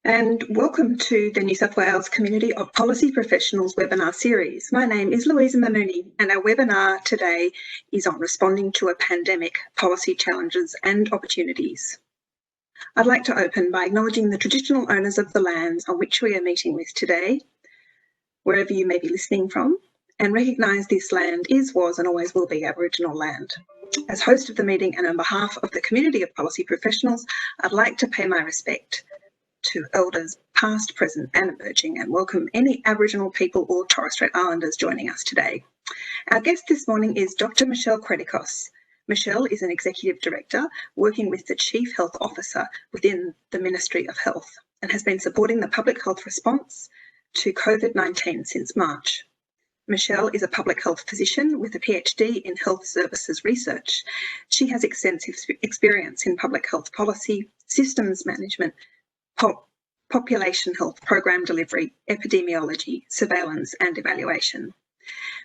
And welcome to the New South Wales Community of Policy Professionals webinar series. My name is Louisa Mamuni and our webinar today is on responding to a pandemic, policy challenges and opportunities. I'd like to open by acknowledging the traditional owners of the lands on which we are meeting with today, wherever you may be listening from, and recognise this land is, was and always will be Aboriginal land. As host of the meeting and on behalf of the Community of Policy Professionals, I'd like to pay my respect to elders past, present and emerging, and welcome any Aboriginal people or Torres Strait Islanders joining us today. Our guest this morning is Dr. Michelle Kredikos. Michelle is an Executive Director working with the Chief Health Officer within the Ministry of Health and has been supporting the public health response to COVID-19 since March. Michelle is a public health physician with a PhD in health services research. She has extensive experience in public health policy, systems management, population health program delivery, epidemiology, surveillance and evaluation.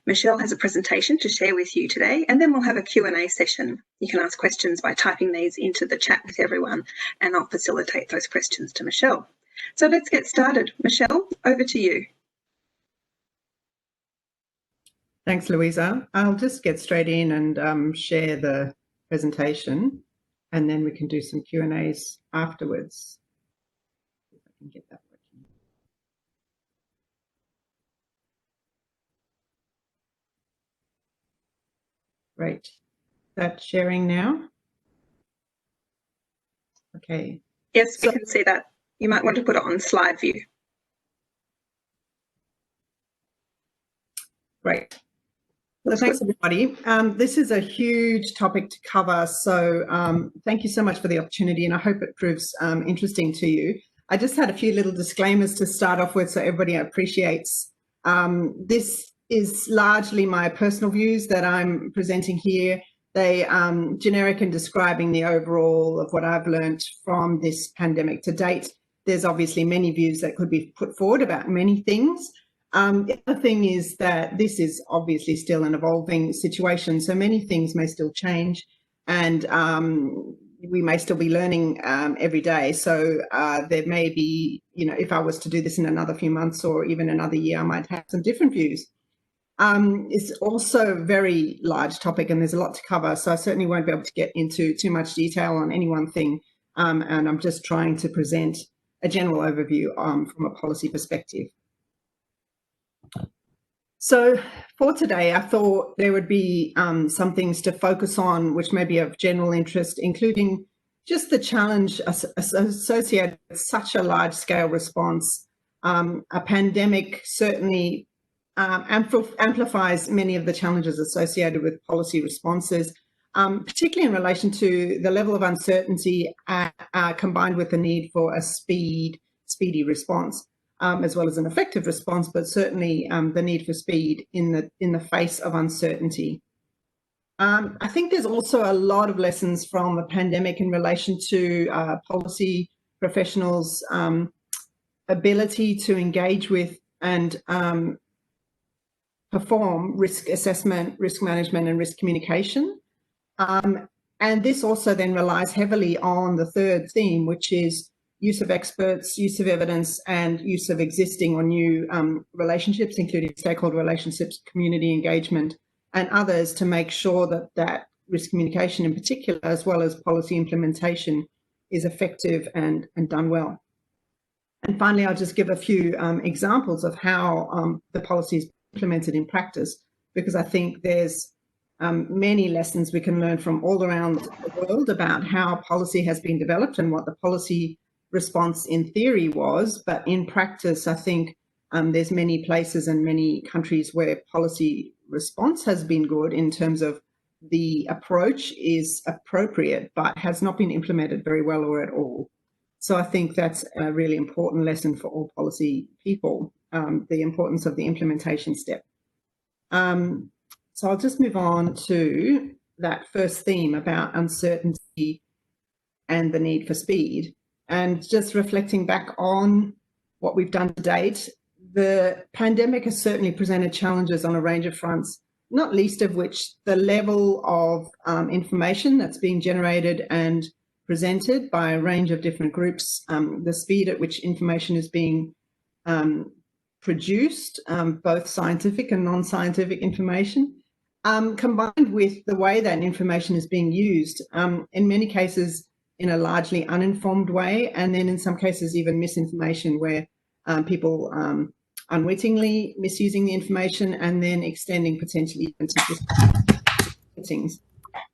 Michelle has a presentation to share with you today, and then we'll have a Q&A session. You can ask questions by typing these into the chat with everyone, and I'll facilitate those questions to Michelle. So let's get started. Michelle, over to you. Thanks, Louisa. I'll just get straight in and share the presentation, and then we can do some Q&As afterwards. Get that working. Great. That's sharing now. Okay. Yes, we can see that. You might want to put it on slide view. Great. Well, thanks everybody. This is a huge topic to cover, so thank you so much for the opportunity, and I hope it proves interesting to you. I just had a few little disclaimers to start off with so everybody appreciates. This is largely my personal views that I'm presenting here. They generic and describing the overall of what I've learned from this pandemic to date. There's obviously many views that could be put forward about many things. The other thing is that this is obviously still an evolving situation, so many things may still change, and we may still be learning every day. So there may be, if I was to do this in another few months or even another year, I might have some different views. It's also a very large topic and there's a lot to cover. So I certainly won't be able to get into too much detail on any one thing. And I'm just trying to present a general overview from a policy perspective. So for today, I thought there would be some things to focus on which may be of general interest, including just the challenge associated with such a large-scale response. A pandemic certainly amplifies many of the challenges associated with policy responses, particularly in relation to the level of uncertainty combined with the need for a speedy response. As well as an effective response, but certainly the need for speed in the face of uncertainty. I think there's also a lot of lessons from the pandemic in relation to policy professionals' ability to engage with and perform risk assessment, risk management and risk communication. And this also then relies heavily on the third theme, which is use of experts, use of evidence, and use of existing or new relationships, including stakeholder relationships, community engagement, and others to make sure that risk communication in particular, as well as policy implementation, is effective and done well. And finally, I'll just give a few examples of how the policy is implemented in practice, because I think there's many lessons we can learn from all around the world about how policy has been developed and what the policy response in theory was, but in practice, I think there's many places and many countries where policy response has been good in terms of the approach is appropriate, but has not been implemented very well or at all. So I think that's a really important lesson for all policy people, the importance of the implementation step. So I'll just move on to that first theme about uncertainty and the need for speed. And just reflecting back on what we've done to date, the pandemic has certainly presented challenges on a range of fronts, not least of which the level of information that's being generated and presented by a range of different groups, the speed at which information is being produced, both scientific and non-scientific information, combined with the way that information is being used, in many cases in a largely uninformed way, and then in some cases even misinformation where people unwittingly misusing the information and then extending potentially even to things.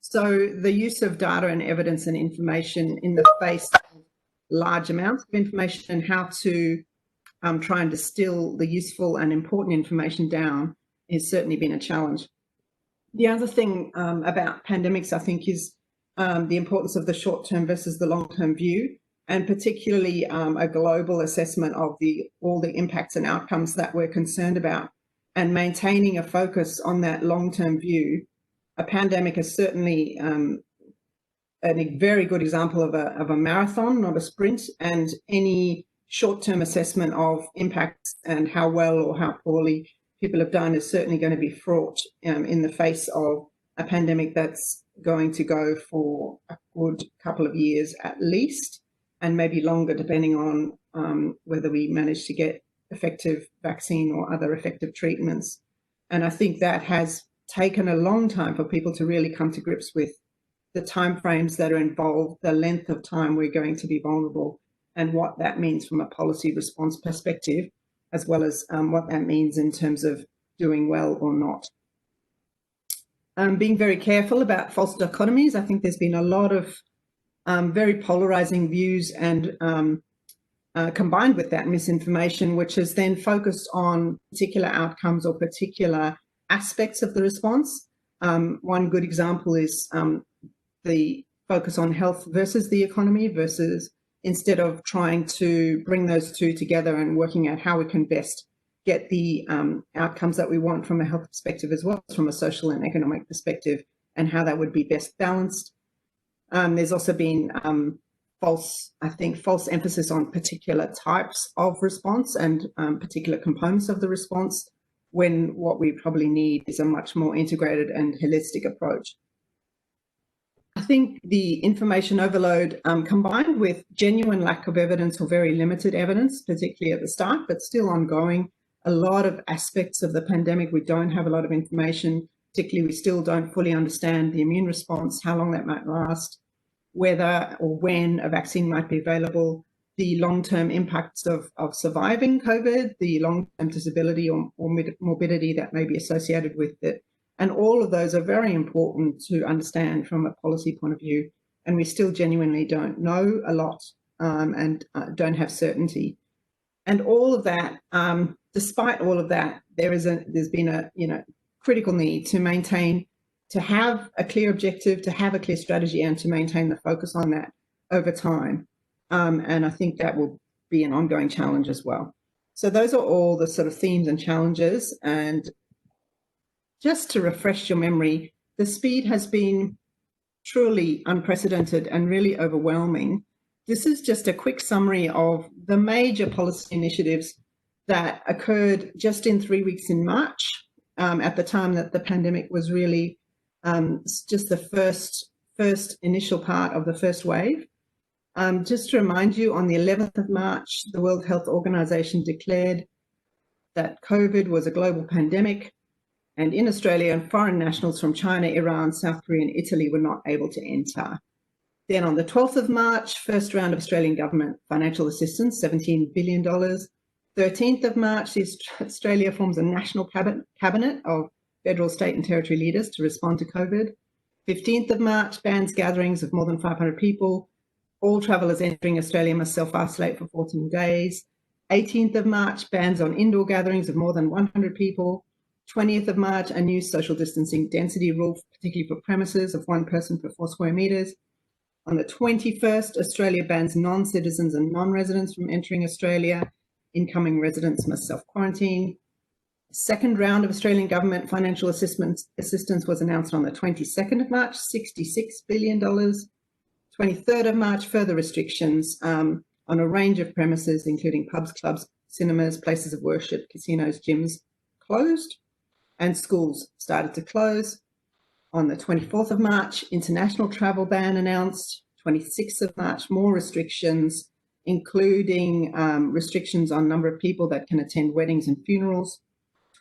So the use of data and evidence and information in the face of large amounts of information and how to try and distill the useful and important information down has certainly been a challenge. The other thing about pandemics, I think, is the importance of the short-term versus the long-term view, and particularly a global assessment of all the impacts and outcomes that we're concerned about, and maintaining a focus on that long-term view. A pandemic is certainly a very good example of a marathon, not a sprint, and any short-term assessment of impacts and how well or how poorly people have done is certainly going to be fraught in the face of a pandemic that's going to go for a good couple of years at least, and maybe longer, depending on whether we manage to get effective vaccine or other effective treatments. And I think that has taken a long time for people to really come to grips with the timeframes that are involved, the length of time we're going to be vulnerable, and what that means from a policy response perspective, as well as what that means in terms of doing well or not. Being very careful about false dichotomies. I think there's been a lot of very polarizing views, and combined with that misinformation, which has then focused on particular outcomes or particular aspects of the response. One good example is the focus on health versus the economy, versus instead of trying to bring those two together and working out how we can best get the outcomes that we want from a health perspective as well as from a social and economic perspective, and how that would be best balanced. There's also been false emphasis on particular types of response and particular components of the response, when what we probably need is a much more integrated and holistic approach. I think the information overload, combined with genuine lack of evidence or very limited evidence, particularly at the start, but still ongoing, a lot of aspects of the pandemic, we don't have a lot of information. Particularly, we still don't fully understand the immune response, how long that might last, whether or when a vaccine might be available, the long-term impacts of surviving COVID, the long-term disability or morbidity that may be associated with it. And all of those are very important to understand from a policy point of view. And we still genuinely don't know a lot and don't have certainty. And all of that, despite all of that, there's been a critical need to maintain, to have a clear objective, to have a clear strategy, and to maintain the focus on that over time. And I think that will be an ongoing challenge as well. So those are all the sort of themes and challenges. And just to refresh your memory, the speed has been truly unprecedented and really overwhelming. This is just a quick summary of the major policy initiatives that occurred just in 3 weeks in March, at the time that the pandemic was really just the first initial part of the first wave. Just to remind you, on the 11th of March, the World Health Organization declared that COVID was a global pandemic, and in Australia, foreign nationals from China, Iran, South Korea and Italy were not able to enter. Then on the 12th of March, first round of Australian government financial assistance, $17 billion. 13th of March, Australia forms a national cabinet of federal, state and territory leaders to respond to COVID. 15th of March, bans gatherings of more than 500 people. All travellers entering Australia must self-isolate for 14 days. 18th of March, bans on indoor gatherings of more than 100 people. 20th of March, a new social distancing density rule, particularly for premises of 1 person per 4 square metres. On the 21st, Australia bans non-citizens and non-residents from entering Australia. Incoming residents must self-quarantine. Second round of Australian government financial assistance was announced on the 22nd of March, $66 billion. 23rd of March, further restrictions on a range of premises, including pubs, clubs, cinemas, places of worship, casinos, gyms, closed, and schools started to close. On the 24th of March, international travel ban announced. 26th of March, more restrictions, including restrictions on number of people that can attend weddings and funerals.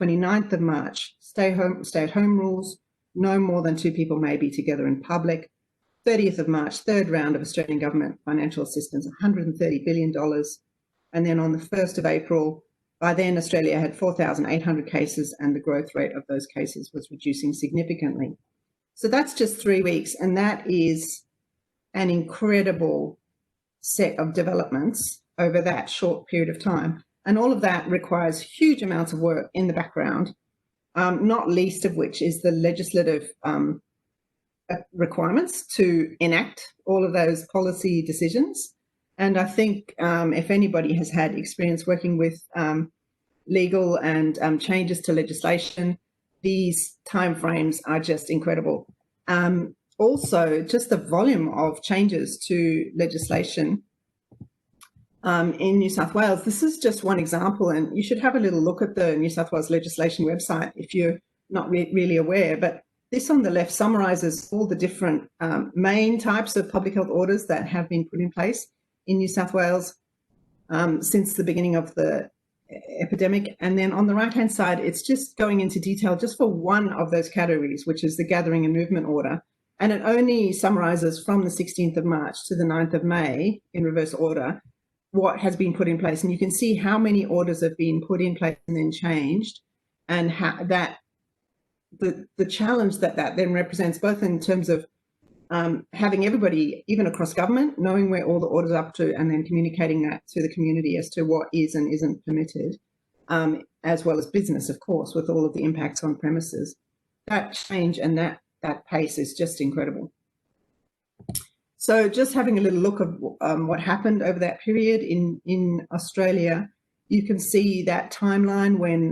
29th of March, stay-at-home rules, no more than 2 people may be together in public. 30th of March, third round of Australian government financial assistance, $130 billion. And then on the 1st of April, by then Australia had 4,800 cases and the growth rate of those cases was reducing significantly. So that's just 3 weeks, and that is an incredible set of developments over that short period of time. And all of that requires huge amounts of work in the background, not least of which is the legislative requirements to enact all of those policy decisions. And I think if anybody has had experience working with legal and changes to legislation, these timeframes are just incredible. Also, just the volume of changes to legislation in New South Wales. This is just one example, and you should have a little look at the New South Wales legislation website if you're not really aware. But this on the left summarises all the different main types of public health orders that have been put in place in New South Wales since the beginning of the epidemic. And then on the right-hand side, it's just going into detail just for one of those categories, which is the gathering and movement order. And it only summarises from the 16th of March to the 9th of May in reverse order what has been put in place. And you can see how many orders have been put in place and then changed, and how that the challenge that then represents, both in terms of having everybody, even across government, knowing where all the orders are up to and then communicating that to the community as to what is and isn't permitted, as well as business, of course, with all of the impacts on premises. That change and that pace is just incredible. So just having a little look at what happened over that period in Australia, you can see that timeline when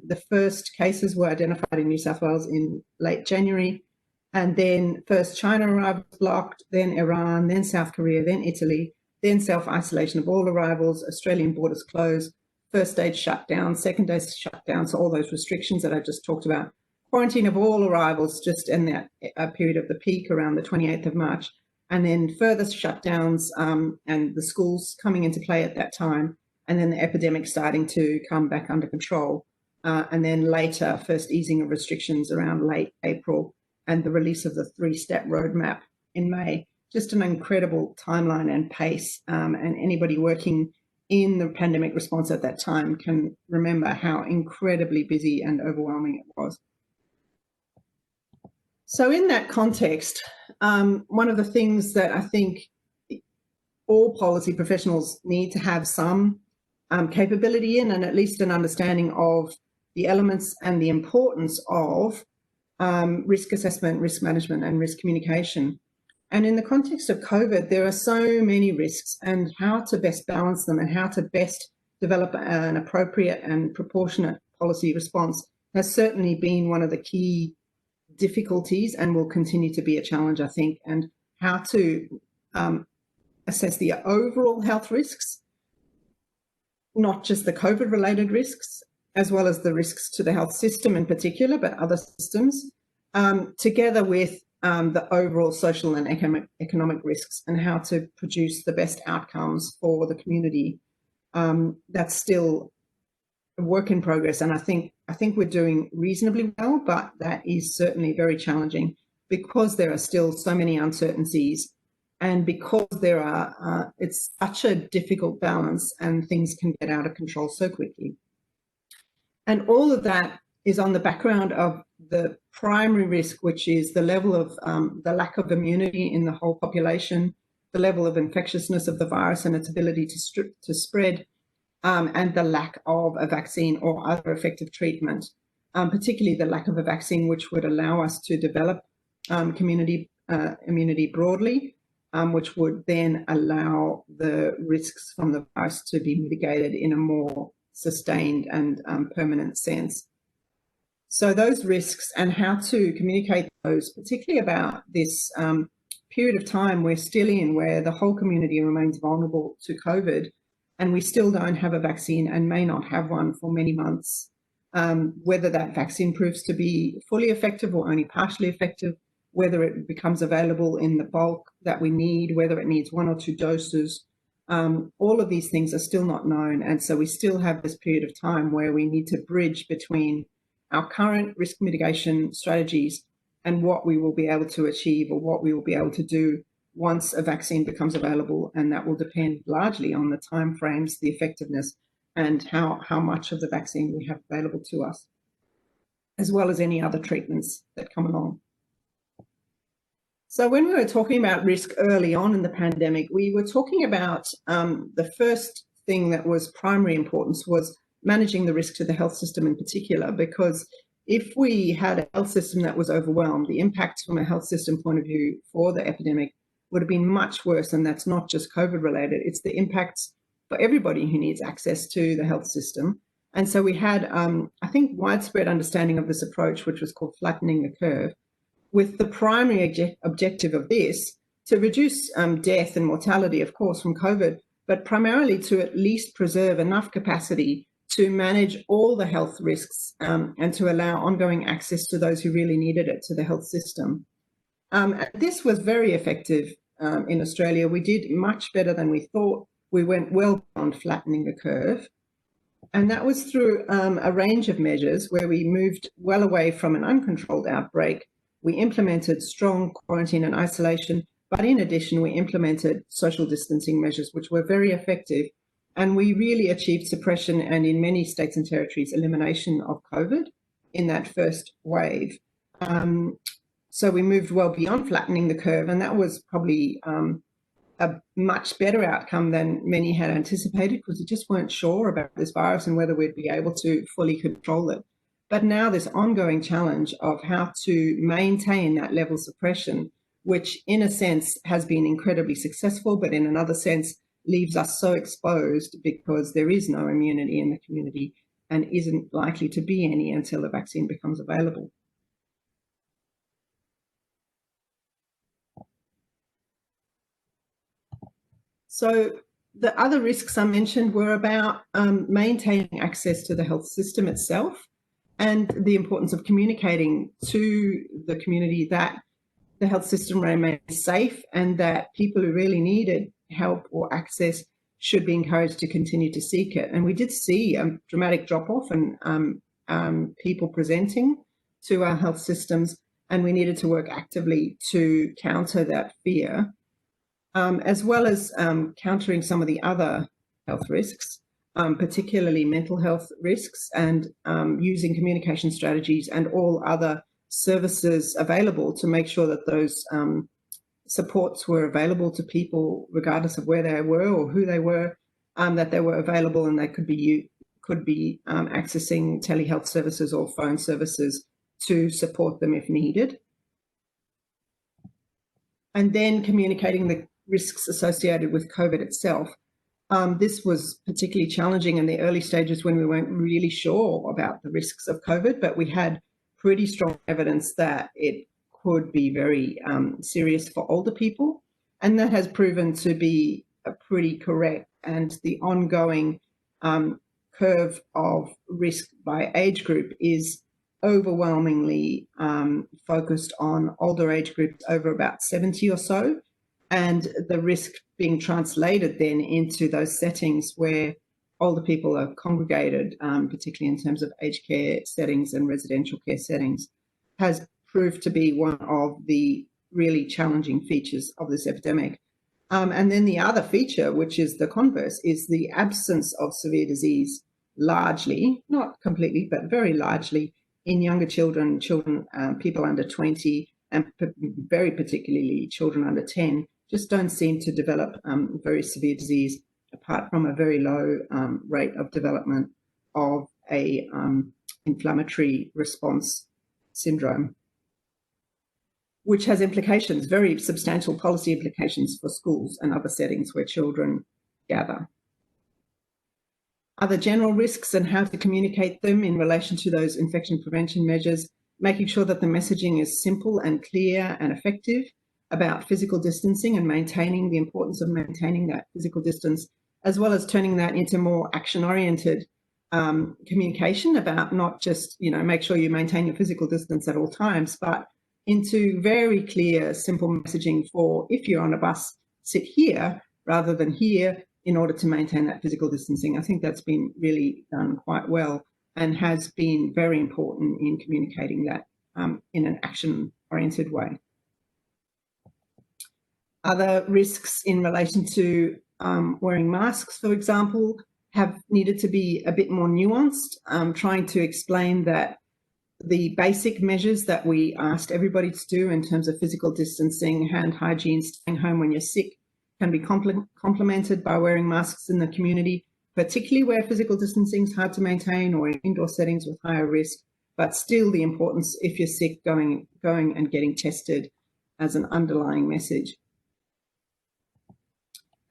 the first cases were identified in New South Wales in late January, and then first China arrivals blocked, then Iran, then South Korea, then Italy, then self-isolation of all arrivals, Australian borders closed, first stage shutdown, second day shutdown, so all those restrictions that I just talked about, quarantine of all arrivals just in that period of the peak around the 28th of March, and then further shutdowns and the schools coming into play at that time, and then the epidemic starting to come back under control. And then later, first easing of restrictions around late April and the release of the 3-step roadmap in May. Just an incredible timeline and pace. And anybody working in the pandemic response at that time can remember how incredibly busy and overwhelming it was. So in that context, one of the things that I think all policy professionals need to have some capability in, and at least an understanding of the elements and the importance of risk assessment, risk management, and risk communication. And in the context of COVID, there are so many risks, and how to best balance them and how to best develop an appropriate and proportionate policy response has certainly been one of the key difficulties and will continue to be a challenge, I think, and how to assess the overall health risks, not just the COVID-related risks, as well as the risks to the health system in particular, but other systems, together with the overall social and economic risks and how to produce the best outcomes for the community. That's still a work in progress, and I think we're doing reasonably well, but that is certainly very challenging because there are still so many uncertainties, and because there are, it's such a difficult balance, and things can get out of control so quickly. And all of that is on the background of the primary risk, which is the level of the lack of immunity in the whole population, the level of infectiousness of the virus and its ability to spread, and the lack of a vaccine or other effective treatment, particularly the lack of a vaccine which would allow us to develop community immunity broadly, which would then allow the risks from the virus to be mitigated in a more sustained and permanent sense. So those risks and how to communicate those, particularly about this period of time we're still in where the whole community remains vulnerable to COVID, and we still don't have a vaccine and may not have one for many months. Whether that vaccine proves to be fully effective or only partially effective whether it becomes available in the bulk that we need, whether it needs 1 or 2 doses. All of these things are still not known. And so we still have this period of time where we need to bridge between our current risk mitigation strategies and what we will be able to achieve or what we will be able to do once a vaccine becomes available. And that will depend largely on the timeframes, the effectiveness, and how much of the vaccine we have available to us, as well as any other treatments that come along. So when we were talking about risk early on in the pandemic, we were talking about the first thing that was primary importance was managing the risk to the health system in particular, because if we had a health system that was overwhelmed, the impacts from a health system point of view for the epidemic would have been much worse, and that's not just COVID related, it's the impacts for everybody who needs access to the health system. And so we had, I think, widespread understanding of this approach, which was called flattening the curve, with the primary objective of this to reduce death and mortality, of course, from COVID, but primarily to at least preserve enough capacity to manage all the health risks and to allow ongoing access to those who really needed it to the health system. This was very effective in Australia. We did much better than we thought. We went well beyond flattening the curve. And that was through a range of measures where we moved well away from an uncontrolled outbreak. We implemented strong quarantine and isolation, but in addition, we implemented social distancing measures, which were very effective. And we really achieved suppression and, in many states and territories, elimination of COVID in that first wave. So we moved well beyond flattening the curve, and that was probably a much better outcome than many had anticipated, because we just weren't sure about this virus and whether we'd be able to fully control it. But now this ongoing challenge of how to maintain that level of suppression, which in a sense has been incredibly successful, but in another sense leaves us so exposed because there is no immunity in the community and isn't likely to be any until the vaccine becomes available. So the other risks I mentioned were about maintaining access to the health system itself and the importance of communicating to the community that the health system remains safe and that people who really needed help or access should be encouraged to continue to seek it. And we did see a dramatic drop-off in people presenting to our health systems, and we needed to work actively to counter that fear. As well as countering some of the other health risks, particularly mental health risks, and using communication strategies and all other services available to make sure that those supports were available to people regardless of where they were or who they were, that they were available and they could be accessing telehealth services or phone services to support them if needed. And then communicating the risks associated with COVID itself. This was particularly challenging in the early stages when we weren't really sure about the risks of COVID, but we had pretty strong evidence that it could be very serious for older people. And that has proven to be pretty correct. And the ongoing curve of risk by age group is overwhelmingly focused on older age groups over about 70 or so. And the risk being translated then into those settings where older people are congregated, particularly in terms of aged care settings and residential care settings, has proved to be one of the really challenging features of this epidemic. And then the other feature, which is the converse, is the absence of severe disease, largely, not completely, but very largely, in younger children, people under 20, and very particularly children under 10, just don't seem to develop very severe disease, apart from a very low rate of development of a inflammatory response syndrome, which has implications, very substantial policy implications for schools and other settings where children gather. Other general risks and how to communicate them in relation to those infection prevention measures, making sure that the messaging is simple and clear and effective about physical distancing and maintaining the importance of maintaining that physical distance, as well as turning that into more action-oriented communication about not just, make sure you maintain your physical distance at all times, but into very clear, simple messaging for if you're on a bus, sit here rather than here in order to maintain that physical distancing. I think that's been really done quite well and has been very important in communicating that in an action-oriented way. Other risks in relation to wearing masks, for example, have needed to be a bit more nuanced, trying to explain that the basic measures that we asked everybody to do in terms of physical distancing, hand hygiene, staying home when you're sick, can be complemented by wearing masks in the community, particularly where physical distancing is hard to maintain or in indoor settings with higher risk, but still the importance, if you're sick, going and getting tested as an underlying message.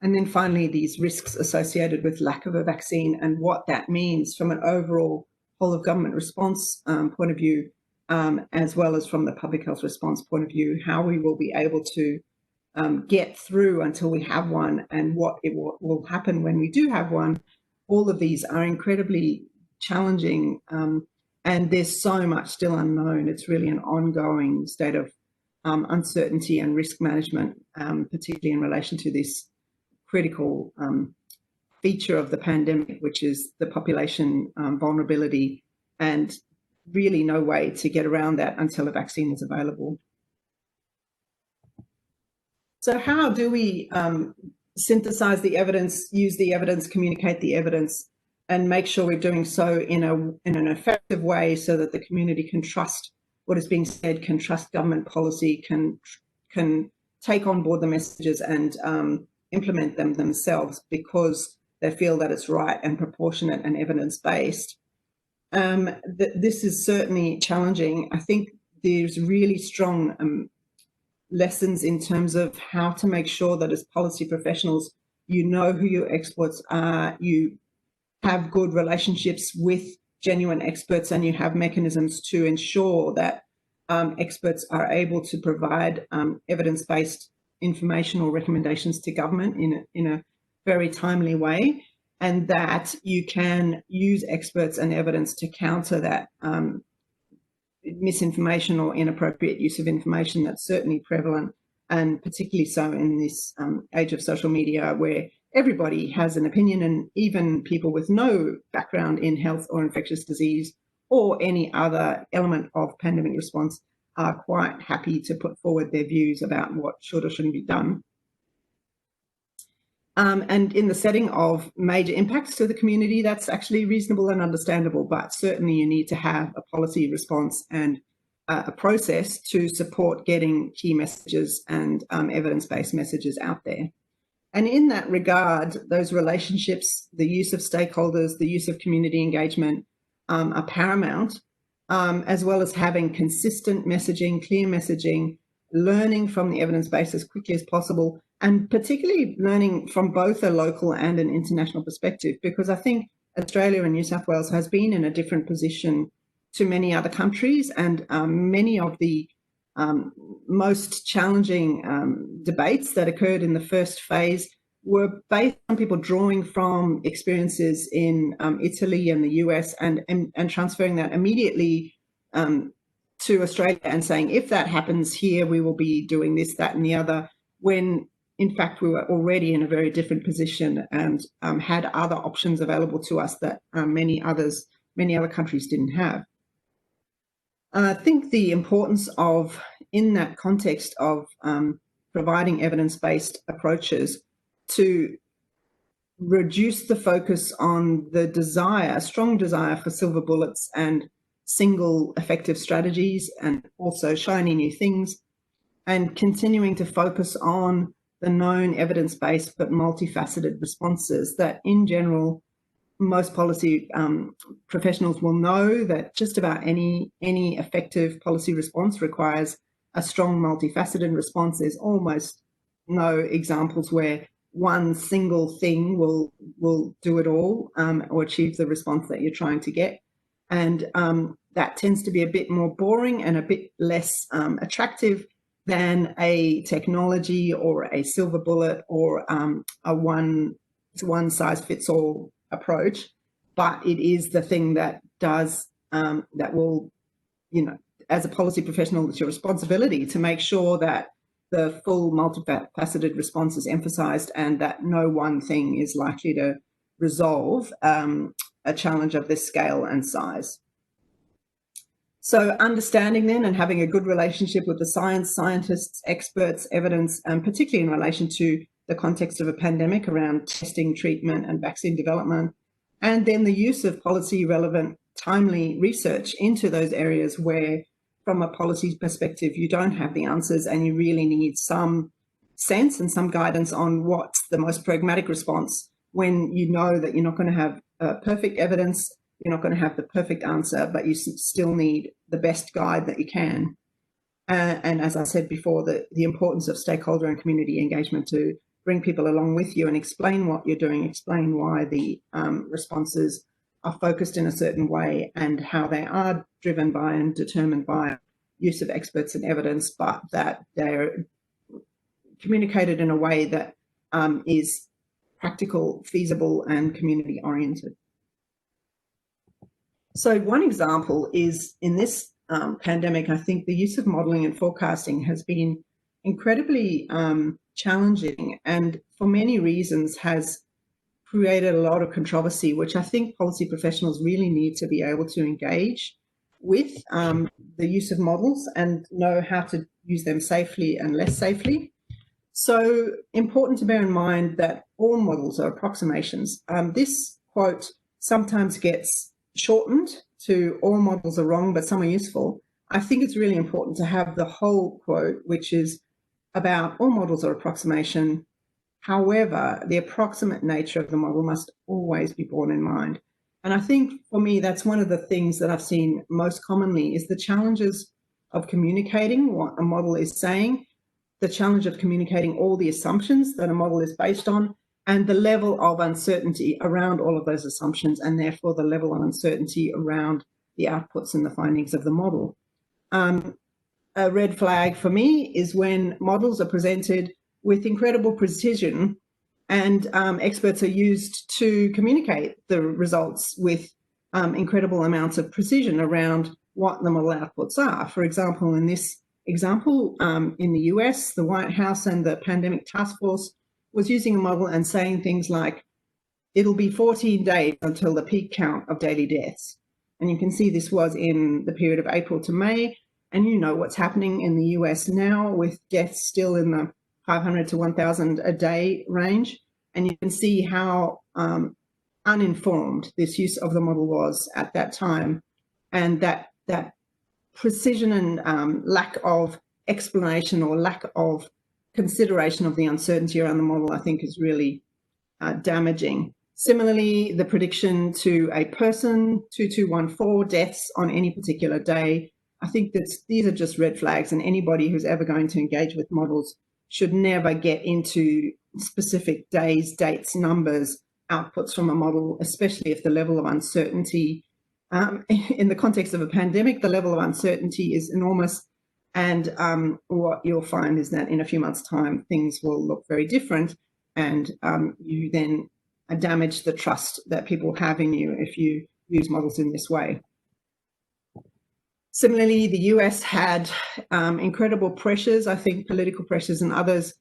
And then finally, these risks associated with lack of a vaccine and what that means from an overall whole of government response point of view, as well as from the public health response point of view, how we will be able to get through until we have one and what will happen when we do have one. All of these are incredibly challenging and there's so much still unknown. It's really an ongoing state of uncertainty and risk management, particularly in relation to this critical feature of the pandemic, which is the population vulnerability, and really no way to get around that until a vaccine is available. So how do we synthesize the evidence, use the evidence, communicate the evidence, and make sure we're doing so in an effective way so that the community can trust what is being said, can trust government policy, can take on board the messages and implement them themselves because they feel that it's right and proportionate and evidence-based. This is certainly challenging. I think there's really strong lessons in terms of how to make sure that as policy professionals, you know who your experts are, you have good relationships with genuine experts, and you have mechanisms to ensure that experts are able to provide evidence-based information or recommendations to government in a very timely way, and that you can use experts and evidence to counter that misinformation or inappropriate use of information that's certainly prevalent, and particularly so in this age of social media where everybody has an opinion, and even people with no background in health or infectious disease or any other element of pandemic response are quite happy to put forward their views about what should or shouldn't be done. And in the setting of major impacts to the community, that's actually reasonable and understandable, but certainly you need to have a policy response and a process to support getting key messages and evidence-based messages out there. And in that regard, those relationships, the use of stakeholders, the use of community engagement are paramount, as well as having consistent messaging, clear messaging, learning from the evidence base as quickly as possible, and particularly learning from both a local and an international perspective, because I think Australia and New South Wales has been in a different position to many other countries, and many of the most challenging debates that occurred in the first phase were based on people drawing from experiences in Italy and the US and transferring that immediately to Australia and saying, if that happens here, we will be doing this, that, and the other, when in fact we were already in a very different position and had other options available to us that many other countries didn't have. I think the importance of, in that context of providing evidence-based approaches, to reduce the focus on the strong desire for silver bullets and single effective strategies and also shiny new things, and continuing to focus on the known evidence-based but multifaceted responses that in general most policy professionals will know that just about any effective policy response requires a strong multifaceted response. There's almost no examples where one single thing will do it all or achieve the response that you're trying to get. And that tends to be a bit more boring and a bit less attractive than a technology or a silver bullet or a one size fits all approach. But it is the thing that does that will, as a policy professional, it's your responsibility to make sure that the full multifaceted response is emphasised and that no one thing is likely to resolve a challenge of this scale and size. So understanding then and having a good relationship with the scientists, experts, evidence, and particularly in relation to the context of a pandemic around testing, treatment, and vaccine development, and then the use of policy relevant, timely research into those areas where, from a policy perspective, you don't have the answers and you really need some sense and some guidance on what's the most pragmatic response when you know that you're not going to have perfect evidence, you're not going to have the perfect answer, but you still need the best guide that you can. And as I said before, the importance of stakeholder and community engagement to bring people along with you and explain what you're doing, explain why the responses are focused in a certain way and how they are driven by and determined by use of experts and evidence, but that they're communicated in a way that is practical, feasible, and community oriented. So one example is in this pandemic, I think the use of modelling and forecasting has been incredibly challenging and for many reasons has created a lot of controversy, which I think policy professionals really need to be able to engage with the use of models and know how to use them safely and less safely. So important to bear in mind that all models are approximations. This quote sometimes gets shortened to all models are wrong, but some are useful. I think it's really important to have the whole quote, which is about all models are approximation. However, the approximate nature of the model must always be borne in mind. And I think for me, that's one of the things that I've seen most commonly is the challenges of communicating what a model is saying, the challenge of communicating all the assumptions that a model is based on, and the level of uncertainty around all of those assumptions, and therefore the level of uncertainty around the outputs and the findings of the model. A red flag for me is when models are presented with incredible precision and experts are used to communicate the results with incredible amounts of precision around what the model outputs are. For example, in this example, in the US, the White House and the Pandemic Task Force was using a model and saying things like, it'll be 14 days until the peak count of daily deaths. And you can see this was in the period of April to May. And you know what's happening in the US now with deaths still in the 500 to 1,000 a day range. And you can see how uninformed this use of the model was at that time. And that precision and lack of explanation or lack of consideration of the uncertainty around the model, I think, is really damaging. Similarly, the prediction to a person, 2214 deaths on any particular day, I think that these are just red flags, and anybody who's ever going to engage with models should never get into specific days, dates, numbers, outputs from a model, especially if the level of uncertainty in the context of a pandemic, the level of uncertainty is enormous. And what you'll find is that in a few months' time, things will look very different. And you then damage the trust that people have in you if you use models in this way. Similarly, the US had incredible pressures, I think political pressures and others,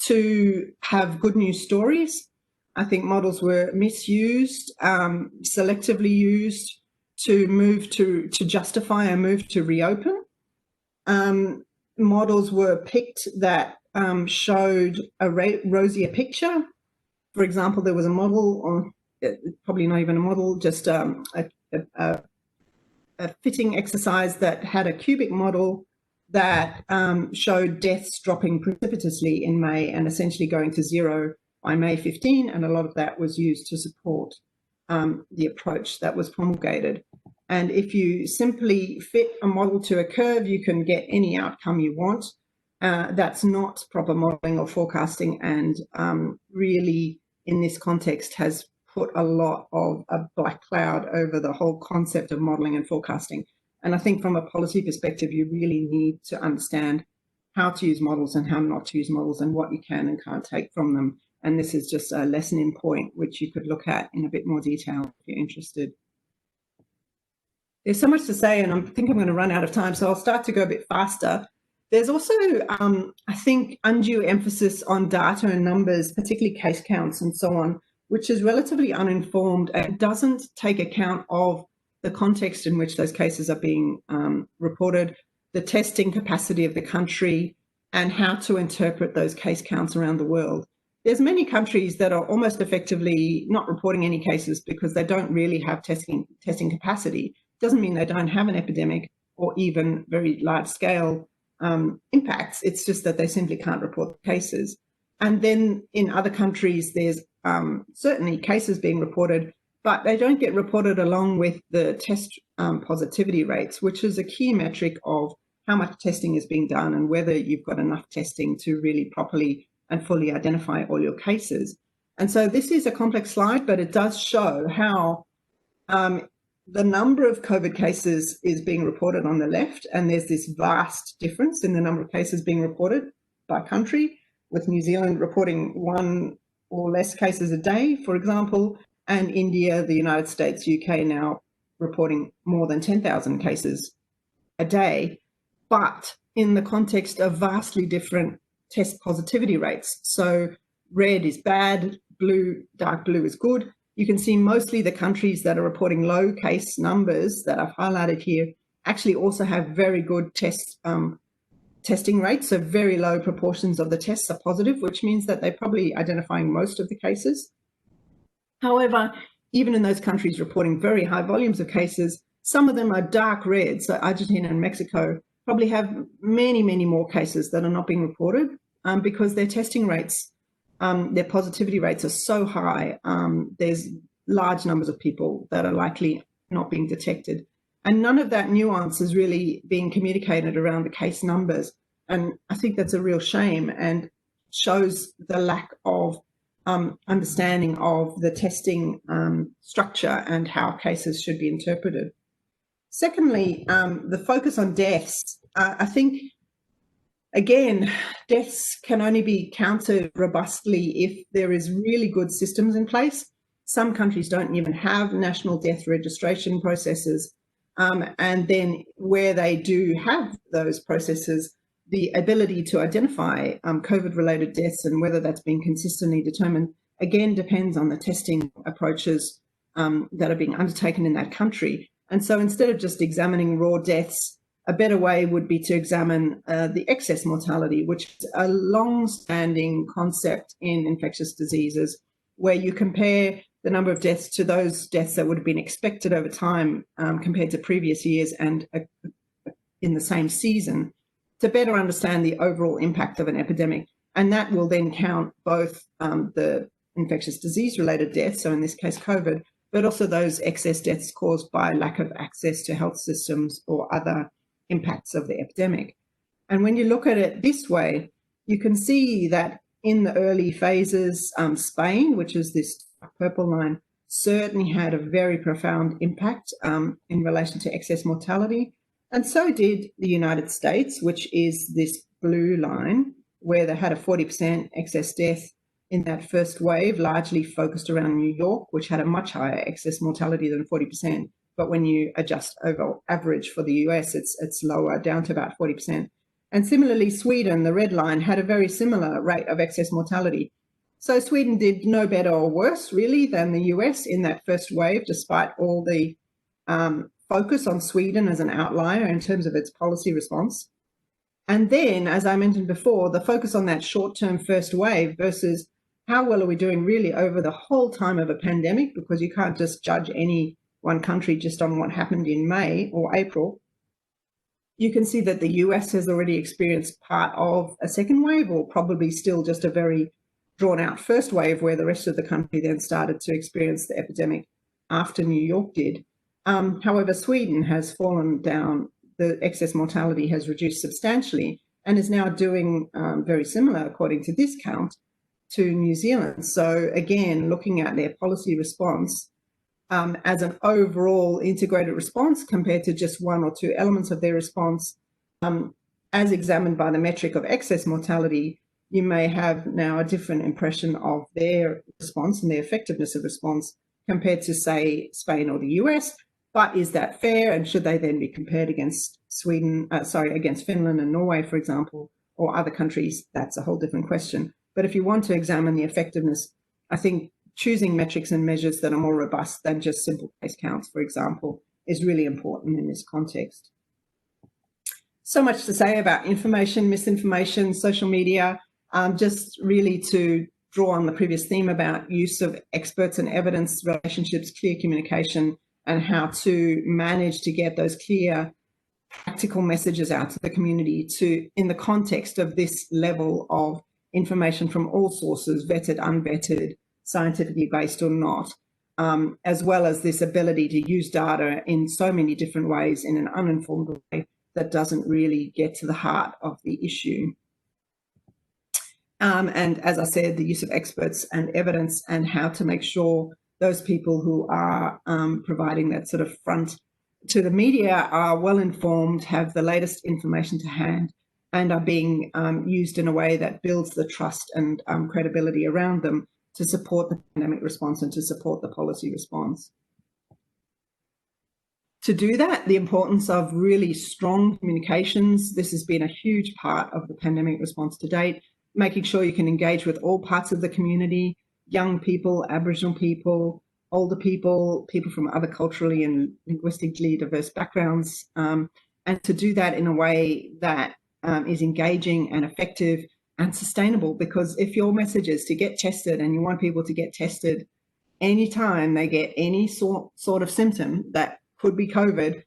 to have good news stories. I think models were misused, selectively used to move to justify a move to reopen. Models were picked that showed a rosier picture. For example, there was a model, or probably not even a model, just a fitting exercise that had a cubic model that showed deaths dropping precipitously in May and essentially going to zero by May 15, and a lot of that was used to support the approach that was promulgated. And if you simply fit a model to a curve, you can get any outcome you want. That's not proper modelling or forecasting, and really in this context has put a lot of a black cloud over the whole concept of modelling and forecasting. And I think from a policy perspective, you really need to understand how to use models and how not to use models and what you can and can't take from them. And this is just a lesson in point, which you could look at in a bit more detail if you're interested. There's so much to say, and I think I'm going to run out of time, so I'll start to go a bit faster. There's also, I think, undue emphasis on data and numbers, particularly case counts and so on, which is relatively uninformed and doesn't take account of the context in which those cases are being reported, the testing capacity of the country, and how to interpret those case counts around the world. There's many countries that are almost effectively not reporting any cases because they don't really have testing capacity. Doesn't mean they don't have an epidemic or even very large scale impacts. It's just that they simply can't report cases. And then in other countries, there's certainly cases being reported, but they don't get reported along with the test positivity rates, which is a key metric of how much testing is being done and whether you've got enough testing to really properly and fully identify all your cases. And so this is a complex slide, but it does show how the number of COVID cases is being reported on the left, and there's this vast difference in the number of cases being reported by country, with New Zealand reporting 1 or less cases a day, for example, and India, the United States, UK now reporting more than 10,000 cases a day, but in the context of vastly different test positivity rates. So red is bad, blue, dark blue is good. You can see mostly the countries that are reporting low case numbers that I've highlighted here actually also have very good testing rates. So very low proportions of the tests are positive, which means that they're probably identifying most of the cases. However, even in those countries reporting very high volumes of cases, some of them are dark red. So Argentina and Mexico probably have many, many more cases that are not being reported because their testing rates, their positivity rates are so high. There's large numbers of people that are likely not being detected. And none of that nuance is really being communicated around the case numbers. And I think that's a real shame and shows the lack of understanding of the testing structure and how cases should be interpreted. Secondly, the focus on deaths. I think, again, deaths can only be counted robustly if there is really good systems in place. Some countries don't even have national death registration processes. And then where they do have those processes, the ability to identify COVID-related deaths and whether that's been consistently determined, again, depends on the testing approaches that are being undertaken in that country. And so instead of just examining raw deaths, a better way would be to examine the excess mortality, which is a long-standing concept in infectious diseases, where you compare the number of deaths to those deaths that would have been expected over time compared to previous years and in the same season to better understand the overall impact of an epidemic. And that will then count both the infectious disease-related deaths, so in this case COVID, but also those excess deaths caused by lack of access to health systems or other impacts of the epidemic. And when you look at it this way, you can see that in the early phases, Spain, which is this purple line, certainly had a very profound impact in relation to excess mortality. And so did the United States, which is this blue line, where they had a 40% excess death in that first wave, largely focused around New York, which had a much higher excess mortality than 40%. But when you adjust over average for the US, it's lower, down to about 40%. And similarly, Sweden, the red line, had a very similar rate of excess mortality. So Sweden did no better or worse, really, than the US in that first wave, despite all the focus on Sweden as an outlier in terms of its policy response. And then, as I mentioned before, the focus on that short-term first wave versus how well are we doing really over the whole time of a pandemic, because you can't just judge any one country just on what happened in May or April. You can see that the US has already experienced part of a second wave, or probably still just a very drawn out first wave, where the rest of the country then started to experience the epidemic after New York did. However, Sweden has fallen down. The excess mortality has reduced substantially and is now doing very similar, according to this count, to New Zealand. So again, looking at their policy response as an overall integrated response compared to just one or two elements of their response, as examined by the metric of excess mortality, you may have now a different impression of their response and the effectiveness of response compared to, say, Spain or the US. But is that fair? And should they then be compared against against Finland and Norway, for example, or other countries? That's a whole different question. But if you want to examine the effectiveness, I think choosing metrics and measures that are more robust than just simple case counts, for example, is really important in this context. So much to say about information, misinformation, social media, just really to draw on the previous theme about use of experts and evidence, relationships, clear communication, and how to manage to get those clear, practical messages out to the community in the context of this level of information from all sources, vetted, unvetted, scientifically based or not, as well as this ability to use data in so many different ways in an uninformed way that doesn't really get to the heart of the issue. And as I said, the use of experts and evidence and how to make sure those people who are providing that sort of front to the media are well informed, have the latest information to hand, and are being used in a way that builds the trust and credibility around them to support the pandemic response and to support the policy response. To do that, the importance of really strong communications. This has been a huge part of the pandemic response to date, making sure you can engage with all parts of the community, young people, Aboriginal people, older people, people from other culturally and linguistically diverse backgrounds, and to do that in a way that is engaging and effective and sustainable. Because if your message is to get tested and you want people to get tested anytime they get any sort of symptom that could be COVID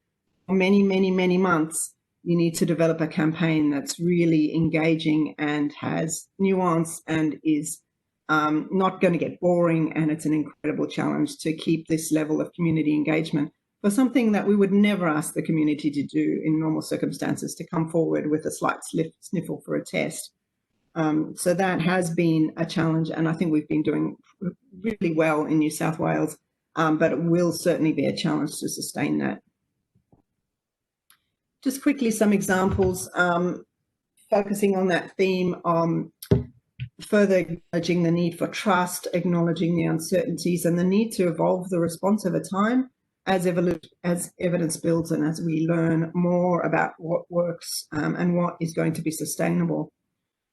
for many, many, many months, you need to develop a campaign that's really engaging and has nuance and is not going to get boring. And it's an incredible challenge to keep this level of community engagement for something that we would never ask the community to do in normal circumstances, to come forward with a slight sniffle for a test. So that has been a challenge, and I think we've been doing really well in New South Wales, but it will certainly be a challenge to sustain that. Just quickly, some examples, focusing on that theme, further acknowledging the need for trust, acknowledging the uncertainties and the need to evolve the response over time as evidence builds and as we learn more about what works and what is going to be sustainable.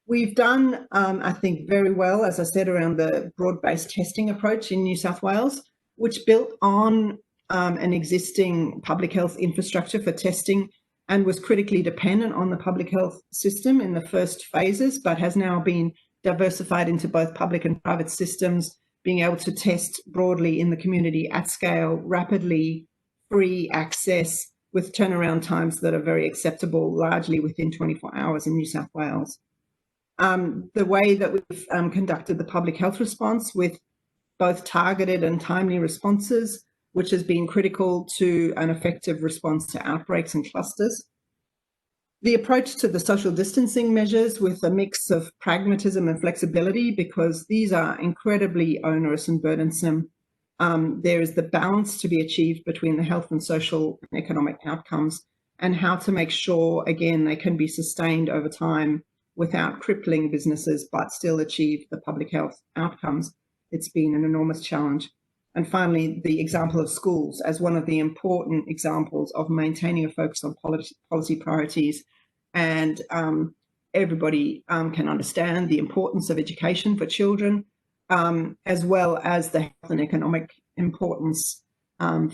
We've done, I think, very well, as I said, around the broad-based testing approach in New South Wales, which built on an existing public health infrastructure for testing and was critically dependent on the public health system in the first phases, but has now been diversified into both public and private systems, being able to test broadly in the community at scale, rapidly, free access with turnaround times that are very acceptable, largely within 24 hours in New South Wales. The way that we've conducted the public health response with both targeted and timely responses, which has been critical to an effective response to outbreaks and clusters. The approach to the social distancing measures with a mix of pragmatism and flexibility, because these are incredibly onerous and burdensome. There is the balance to be achieved between the health and social and economic outcomes, and how to make sure, again, they can be sustained over time without crippling businesses, but still achieve the public health outcomes. It's been an enormous challenge. And finally, the example of schools as one of the important examples of maintaining a focus on policy priorities. And everybody can understand the importance of education for children, as well as the health and economic importance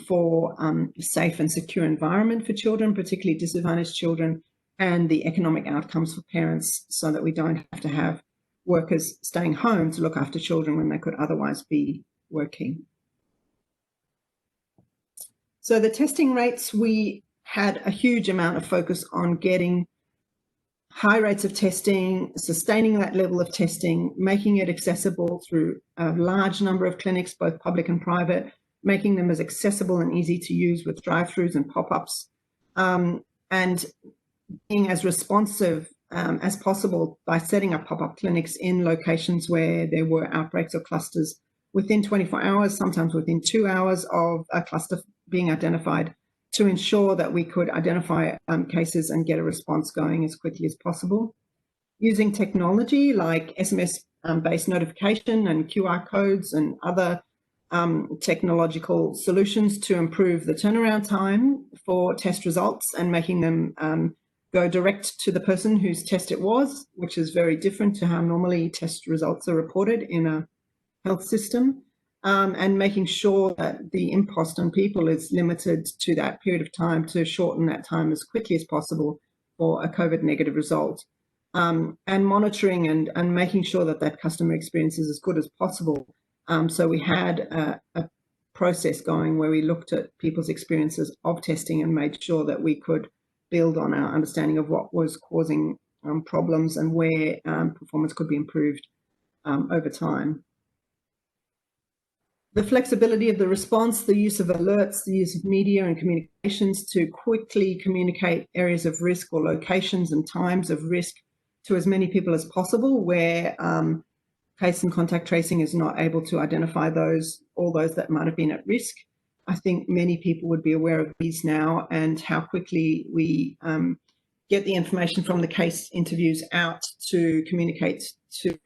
for a safe and secure environment for children, particularly disadvantaged children, and the economic outcomes for parents, so that we don't have to have workers staying home to look after children when they could otherwise be working. So the testing rates, we had a huge amount of focus on getting high rates of testing, sustaining that level of testing, making it accessible through a large number of clinics, both public and private, making them as accessible and easy to use with drive-throughs and pop-ups, and being as responsive as possible by setting up pop-up clinics in locations where there were outbreaks or clusters within 24 hours, sometimes within 2 hours of a cluster being identified, to ensure that we could identify cases and get a response going as quickly as possible. Using technology like SMS-based notification and QR codes and other technological solutions to improve the turnaround time for test results and making them go direct to the person whose test it was, which is very different to how normally test results are reported in a health system, and making sure that the impost on people is limited to that period of time to shorten that time as quickly as possible for a COVID negative result. And monitoring and making sure that that customer experience is as good as possible. So we had a process going where we looked at people's experiences of testing and made sure that we could build on our understanding of what was causing problems and where performance could be improved over time. The flexibility of the response, the use of alerts, the use of media and communications to quickly communicate areas of risk or locations and times of risk to as many people as possible where case and contact tracing is not able to identify all those that might have been at risk. I think many people would be aware of these now and how quickly we get the information from the case interviews out to communicate to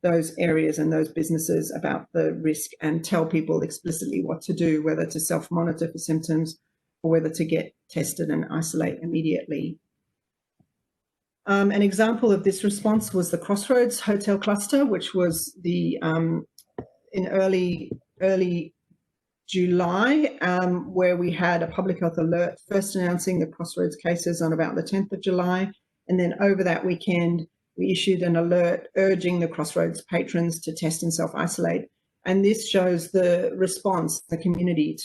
those areas and those businesses about the risk and tell people explicitly what to do, whether to self-monitor for symptoms or whether to get tested and isolate immediately. An example of this response was the Crossroads Hotel Cluster, which was in early July, where we had a public health alert first announcing the Crossroads cases on about the 10th of July. And then over that weekend, we issued an alert urging the Crossroads patrons to test and self-isolate. And this shows the response, the community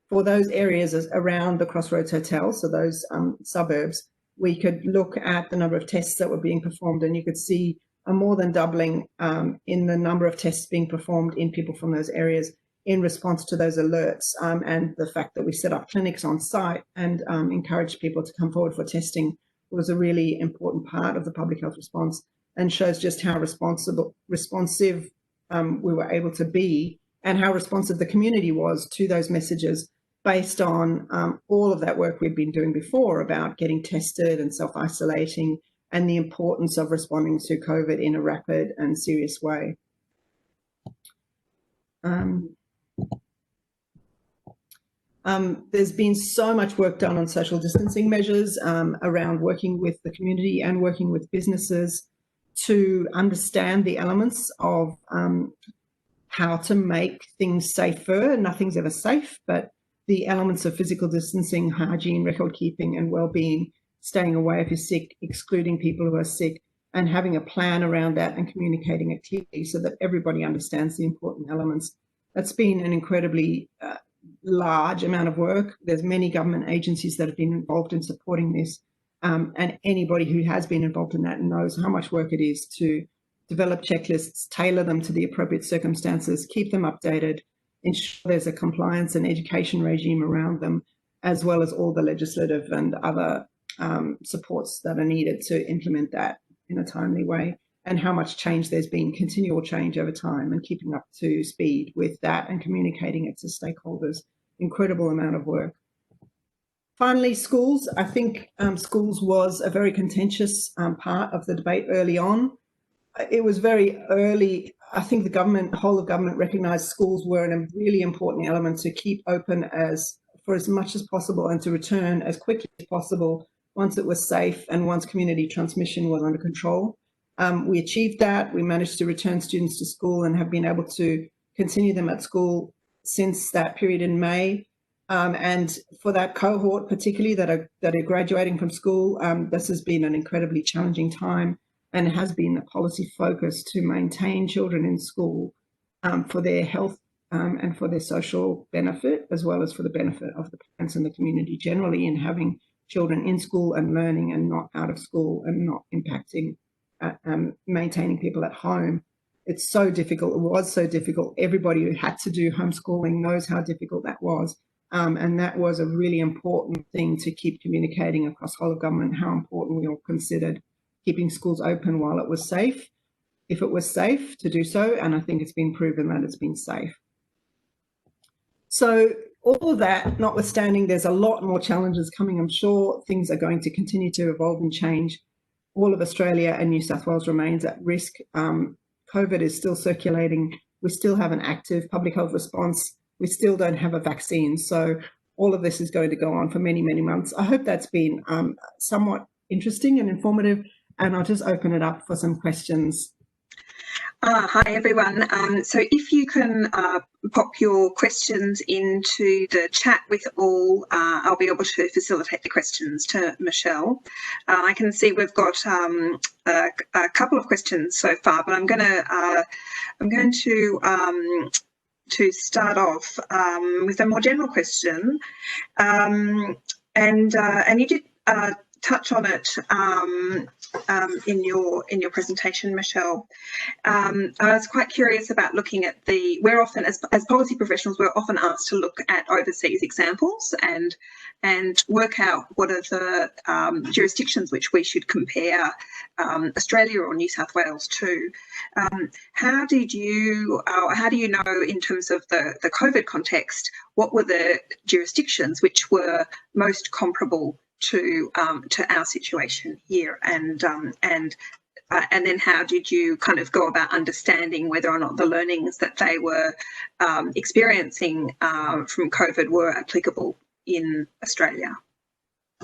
for those areas around the Crossroads Hotel, so those suburbs. We could look at the number of tests that were being performed, and you could see a more than doubling in the number of tests being performed in people from those areas in response to those alerts, and the fact that we set up clinics on site and encouraged people to come forward for testing was a really important part of the public health response and shows just how responsive we were able to be and how responsive the community was to those messages based on all of that work we've been doing before about getting tested and self-isolating and the importance of responding to COVID in a rapid and serious way. There's been so much work done on social distancing measures around working with the community and working with businesses to understand the elements of how to make things safer. Nothing's ever safe, but the elements of physical distancing, hygiene, record keeping and well-being, staying away if you're sick, excluding people who are sick, and having a plan around that and communicating it clearly so that everybody understands the important elements. That's been an incredibly large amount of work. There's many government agencies that have been involved in supporting this, and anybody who has been involved in that knows how much work it is to develop checklists, tailor them to the appropriate circumstances, keep them updated, ensure there's a compliance and education regime around them, as well as all the legislative and other supports that are needed to implement that in a timely way, and how much change there's been, continual change over time, and keeping up to speed with that and communicating it to stakeholders. Incredible amount of work. Finally, schools. I think schools was a very contentious part of the debate early on. It was very early. I think the whole of government recognised schools were a really important element to keep open for as much as possible and to return as quickly as possible once it was safe and once community transmission was under control. We achieved that. We managed to return students to school and have been able to continue them at school since that period in May. And for that cohort, particularly that are graduating from school, this has been an incredibly challenging time, and it has been a policy focus to maintain children in school for their health and for their social benefit, as well as for the benefit of the parents and the community generally, in having children in school and learning and not out of school and not impacting maintaining people at home. It's so difficult. It was so difficult. Everybody who had to do homeschooling knows how difficult that was. And that was a really important thing to keep communicating across whole of government, how important we all considered keeping schools open while it was safe, if it was safe to do so. And I think it's been proven that it's been safe. So all of that notwithstanding, there's a lot more challenges coming. I'm sure things are going to continue to evolve and change. All of Australia and New South Wales remains at risk. COVID is still circulating. We still have an active public health response. We still don't have a vaccine. So all of this is going to go on for many, many months. I hope that's been somewhat interesting and informative, and I'll just open it up for some questions. Hi everyone. So if you can pop your questions into the chat with all, I'll be able to facilitate the questions to Michelle. I can see we've got a couple of questions so far, but I'm going to start off with a more general question, and you did touch on it in your presentation, Michelle. I was quite curious about looking at we're often, as policy professionals, we're often asked to look at overseas examples and work out what are the jurisdictions which we should compare Australia or New South Wales to. How do you know, in terms of the COVID context, what were the jurisdictions which were most comparable to our situation here, and then how did you kind of go about understanding whether or not the learnings that they were experiencing from COVID were applicable in Australia?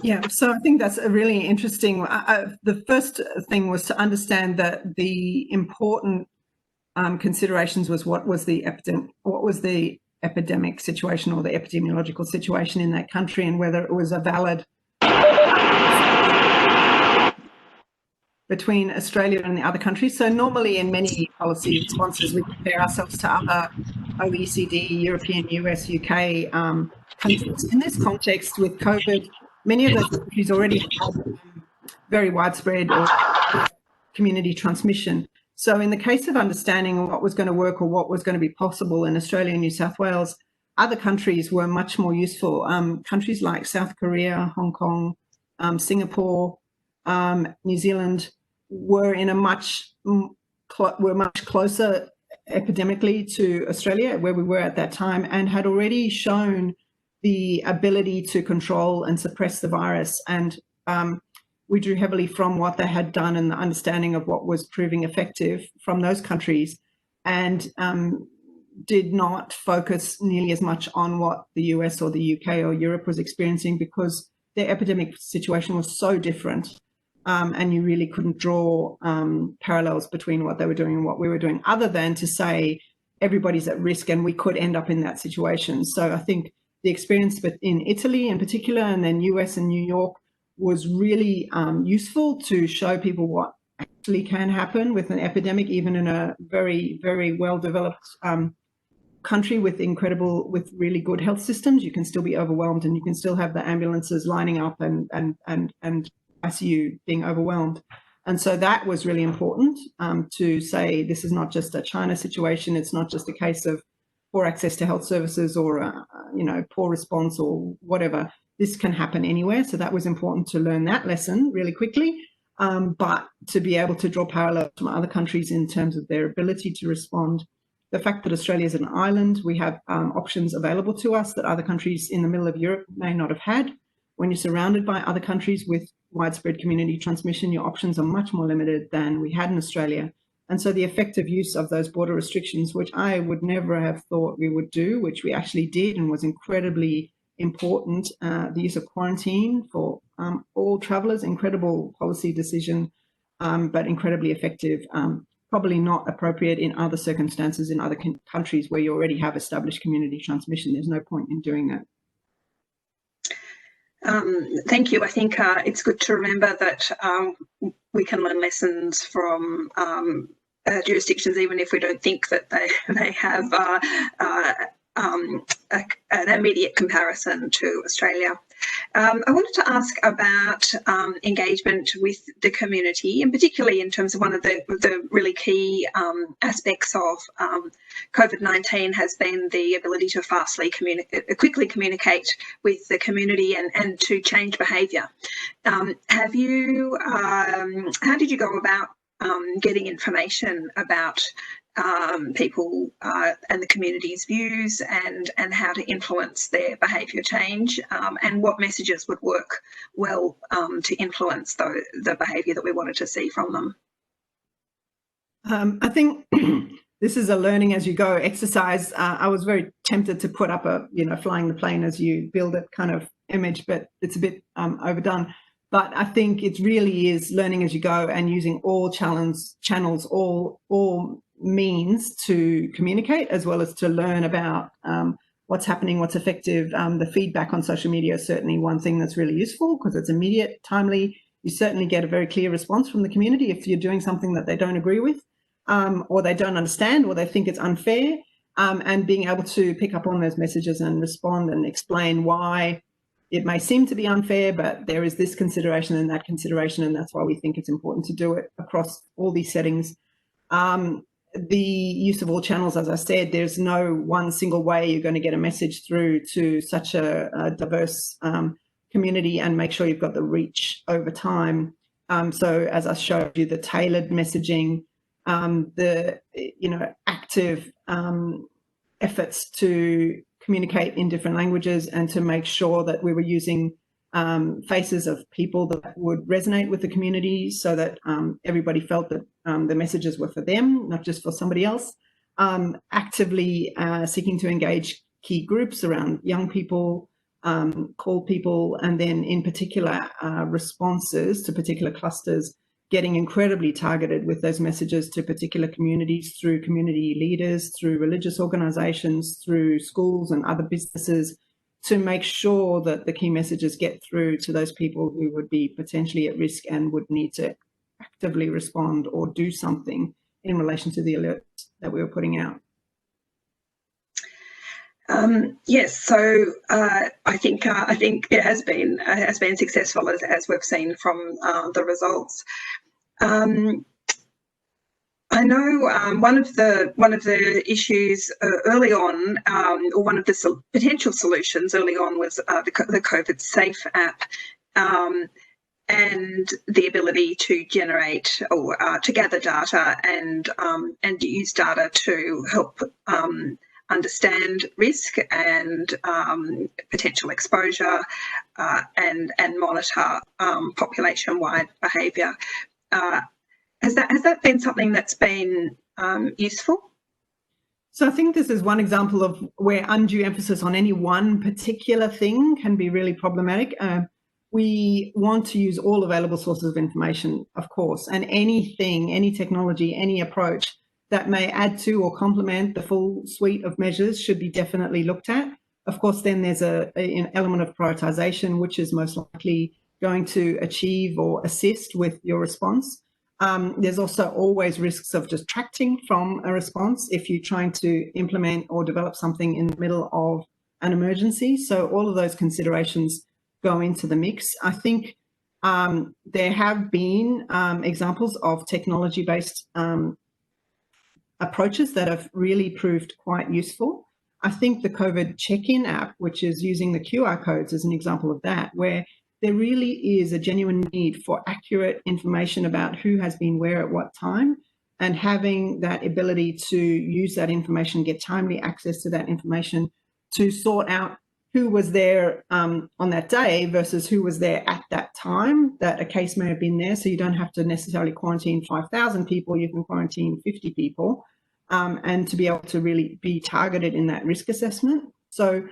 Yeah, so I think that's a really interesting. The first thing was to understand that the important considerations was what was the epidemic situation or the epidemiological situation in that country, and whether it was a valid between Australia and the other countries. So normally in many policy responses, we compare ourselves to other OECD, European, US, UK countries. In this context with COVID, many of those countries already had very widespread or community transmission. So in the case of understanding what was going to work or what was going to be possible in Australia and New South Wales, other countries were much more useful. Countries like South Korea, Hong Kong, Singapore, New Zealand were in a much closer epidemically to Australia, where we were at that time, and had already shown the ability to control and suppress the virus. And we drew heavily from what they had done and the understanding of what was proving effective from those countries, and did not focus nearly as much on what the US or the UK or Europe was experiencing, because their epidemic situation was so different, and you really couldn't draw parallels between what they were doing and what we were doing, other than to say everybody's at risk and we could end up in that situation. So I think the experience in Italy in particular, and then US and New York, was really useful to show people what actually can happen with an epidemic, even in a very, very well-developed country with really good health systems. You can still be overwhelmed, and you can still have the ambulances lining up and ICU being overwhelmed. And so that was really important to say this is not just a China situation. It's not just a case of poor access to health services or poor response or whatever. This can happen anywhere. So that was important to learn that lesson really quickly, but to be able to draw parallels from other countries in terms of their ability to respond. The fact that Australia is an island, we have options available to us that other countries in the middle of Europe may not have had. When you're surrounded by other countries with widespread community transmission, your options are much more limited than we had in Australia. And so the effective use of those border restrictions, which I would never have thought we would do, which we actually did and was incredibly important, the use of quarantine for all travellers, incredible policy decision, but incredibly effective. Probably not appropriate in other circumstances in other countries where you already have established community transmission. There's no point in doing that. Thank you. I think it's good to remember that we can learn lessons from jurisdictions, even if we don't think that they have an immediate comparison to Australia. I wanted to ask about engagement with the community, and particularly in terms of one of the really key aspects of COVID-19 has been the ability to quickly communicate with the community and to change behaviour. How did you go about getting information about people and the community's views and how to influence their behaviour change, and what messages would work well to influence the behaviour that we wanted to see from them? I think this is a learning as you go exercise. I was very tempted to put up a, flying the plane as you build it kind of image, but it's a bit overdone. But I think it really is learning as you go and using all channels, all means to communicate, as well as to learn about what's happening, what's effective. The feedback on social media is certainly one thing that's really useful because it's immediate, timely. You certainly get a very clear response from the community if you're doing something that they don't agree with, or they don't understand, or they think it's unfair, and being able to pick up on those messages and respond and explain why it may seem to be unfair, but there is this consideration and that consideration, and that's why we think it's important to do it across all these settings. The use of all channels, as I said, there's no one single way you're going to get a message through to such a diverse community and make sure you've got the reach over time. So as I showed you, the tailored messaging, the active efforts to communicate in different languages and to make sure that we were using faces of people that would resonate with the community so that everybody felt that the messages were for them, not just for somebody else. Actively seeking to engage key groups around young people, call people, and then in particular responses to particular clusters, getting incredibly targeted with those messages to particular communities through community leaders, through religious organisations, through schools and other businesses, to make sure that the key messages get through to those people who would be potentially at risk and would need to actively respond or do something in relation to the alerts that we were putting out. Yes, so I think it has been successful as we've seen from the results. I know one of the issues early on, or one of the potential solutions early on, was the COVID Safe app, and the ability to generate or to gather data and use data to help understand risk and potential exposure and monitor population-wide behaviour. Has that been something that's been useful? So I think this is one example of where undue emphasis on any one particular thing can be really problematic. We want to use all available sources of information, of course, and anything, any technology, any approach that may add to or complement the full suite of measures should be definitely looked at. Of course, then there's an element of prioritisation, which is most likely going to achieve or assist with your response. There's also always risks of distracting from a response if you're trying to implement or develop something in the middle of an emergency. So all of those considerations go into the mix. I think there have been examples of technology-based approaches that have really proved quite useful. I think the COVID check-in app, which is using the QR codes, is an example of that, where there really is a genuine need for accurate information about who has been where at what time, and having that ability to use that information, get timely access to that information to sort out who was there on that day versus who was there at that time that a case may have been there. So you don't have to necessarily quarantine 5,000 people, you can quarantine 50 people, and to be able to really be targeted in that risk assessment. So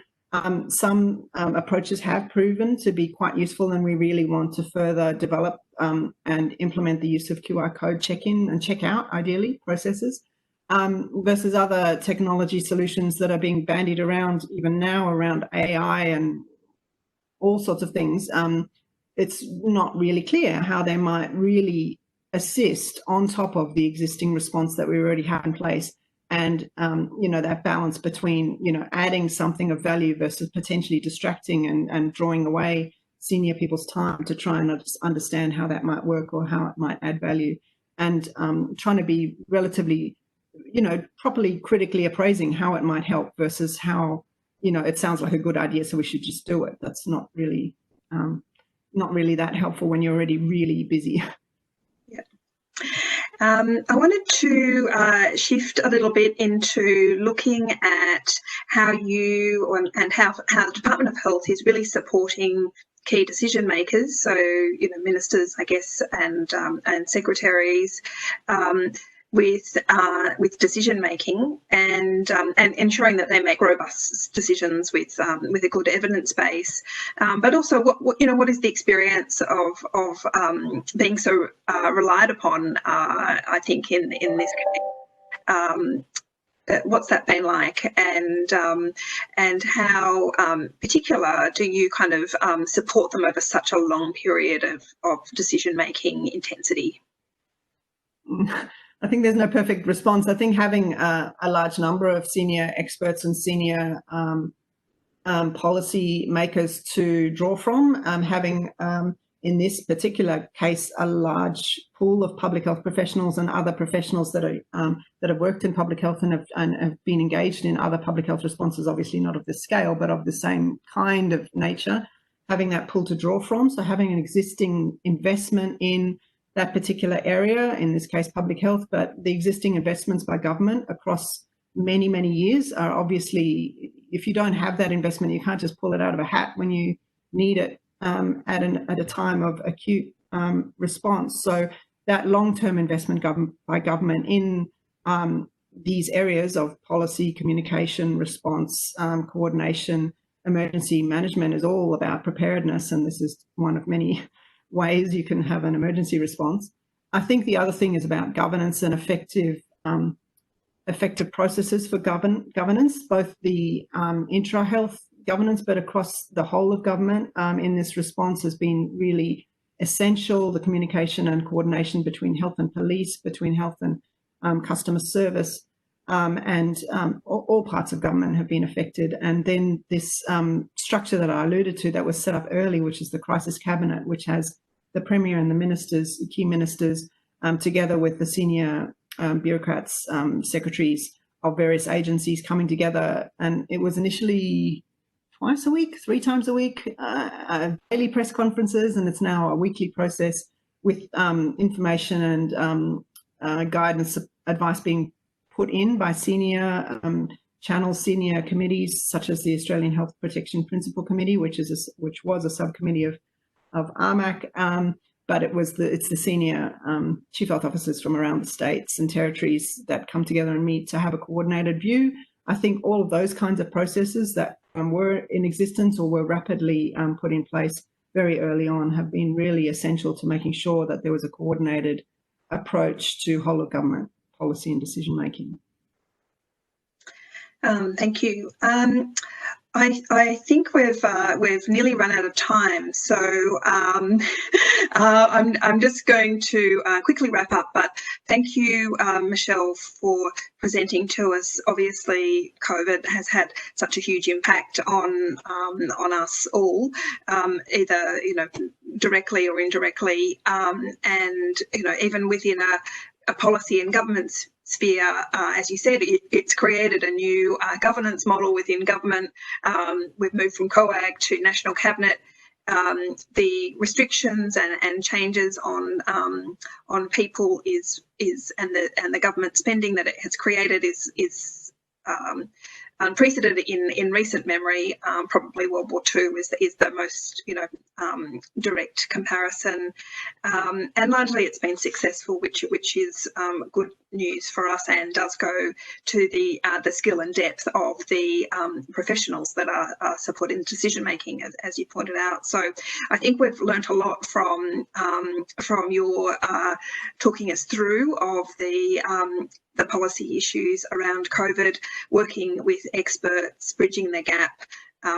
some approaches have proven to be quite useful, and we really want to further develop and implement the use of QR code check-in and check-out, ideally, processes, versus other technology solutions that are being bandied around even now around AI and all sorts of things. It's not really clear how they might really assist on top of the existing response that we already have in place. And, that balance between, adding something of value versus potentially distracting and drawing away senior people's time to try and understand how that might work or how it might add value, and trying to be relatively, properly critically appraising how it might help versus how, it sounds like a good idea, so we should just do it. That's not really that helpful when you're already really busy. Yeah. I wanted to shift a little bit into looking at how you and how the Department of Health is really supporting key decision makers, so ministers, I guess, and secretaries, decision making and ensuring that they make robust decisions with a good evidence base. But also, what is the experience of being so relied upon? I think in this case. What's that been like, and how particular do you kind of support them over such a long period of decision-making intensity? I think there's no perfect response. I think having a large number of senior experts and senior policy makers to draw from, having in this particular case a large pool of public health professionals and other professionals that have worked in public health and have been engaged in other public health responses, obviously not of this scale, but of the same kind of nature, having that pool to draw from. So having an existing investment in that particular area, in this case public health, but the existing investments by government across many, many years are obviously, if you don't have that investment, you can't just pull it out of a hat when you need it at a time of acute response. So that long-term investment by government in these areas of policy, communication, response, coordination, emergency management is all about preparedness, and this is one of many ways you can have an emergency response. I think the other thing is about governance and effective processes for governance, both the intra-health governance, but across the whole of government in this response has been really essential. The communication and coordination between health and police, between health and customer service, and all parts of government have been affected. And then this structure that I alluded to that was set up early, which is the crisis cabinet, which has the Premier and the ministers, key ministers, together with the senior bureaucrats, secretaries of various agencies coming together. And it was initially twice a week, 3 times a week, daily press conferences, and it's now a weekly process with information and guidance, advice being put in by senior channels, senior committees, such as the Australian Health Protection Principal Committee, which was a subcommittee of ARMAC, but it's the senior chief health officers from around the states and territories that come together and meet to have a coordinated view. I think all of those kinds of processes that were in existence or were rapidly put in place very early on have been really essential to making sure that there was a coordinated approach to whole of government policy and decision making. Thank you. I think we've nearly run out of time, so I'm just going to quickly wrap up. But thank you, Michelle, for presenting to us. Obviously, COVID has had such a huge impact on us all, either directly or indirectly, and even within a policy and government sphere, as you said, it's created a new governance model within government. We've moved from COAG to National Cabinet. The restrictions and changes on people and the government spending that it has created is unprecedented in recent memory. Probably World War II is the most direct comparison, and largely it's been successful, which is good news for us, and does go to the skill and depth of the professionals that are supporting decision making, as you pointed out. So I think we've learnt a lot from your talking us through of the policy issues around COVID, working with experts, bridging the gap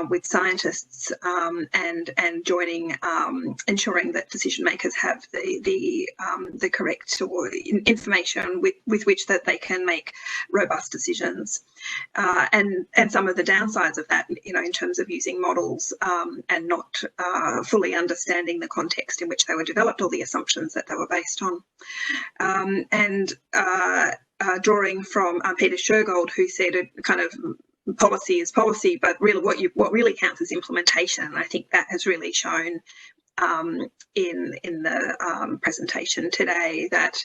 with scientists, and joining, ensuring that decision makers have the correct information with which that they can make robust decisions, and some of the downsides of that, in terms of using models and not fully understanding the context in which they were developed or the assumptions that they were based on, and drawing from Peter Shergold, who said it kind of policy is policy, but really what really counts is implementation. And I think that has really shown in the presentation today that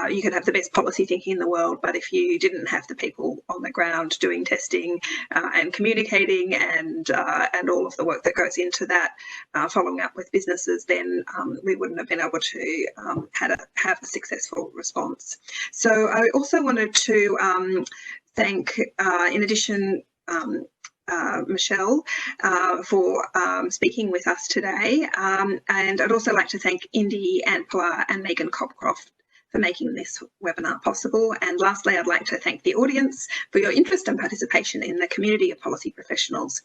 you could have the best policy thinking in the world, but if you didn't have the people on the ground doing testing and communicating and all of the work that goes into that, following up with businesses, then we wouldn't have been able to have a successful response. So I also wanted to thank, in addition, Michelle for speaking with us today, and I'd also like to thank Indy Antler and Megan Copcroft for making this webinar possible. And lastly, I'd like to thank the audience for your interest and participation in the community of policy professionals.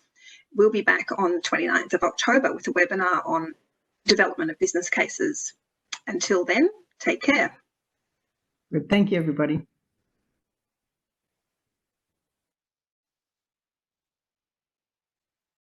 We'll be back on 29th of October with a webinar on development of business cases. Until then, take care. Good. Thank you, everybody.